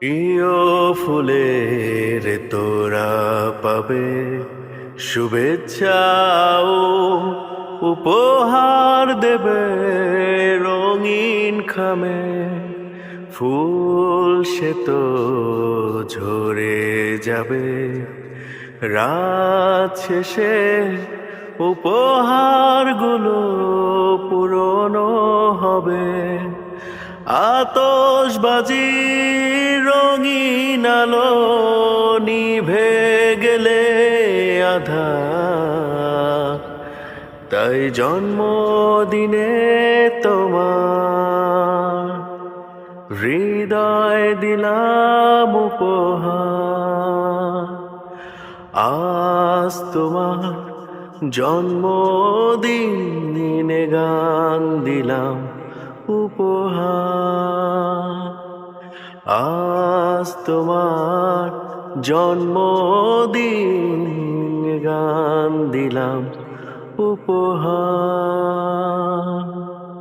প্রিয় ফুলের তোরা পাবে শুভেচ্ছা ও উপহার দেবে রঙিন খামে। ফুল সে তো ঝরে যাবে, রাত শেষে উপহারগুলো পুরনো হবে। আতশবাজি রঙিন আলো নিভে গেলে আঁধার, তাই জন্মদিনে তোমার হৃদয় দিলাম উপহার। আজ তোমার জন্মদিনে গান দিলাম উপহার। আজ তোমার জন্মদিন গান দিলাম উপহার।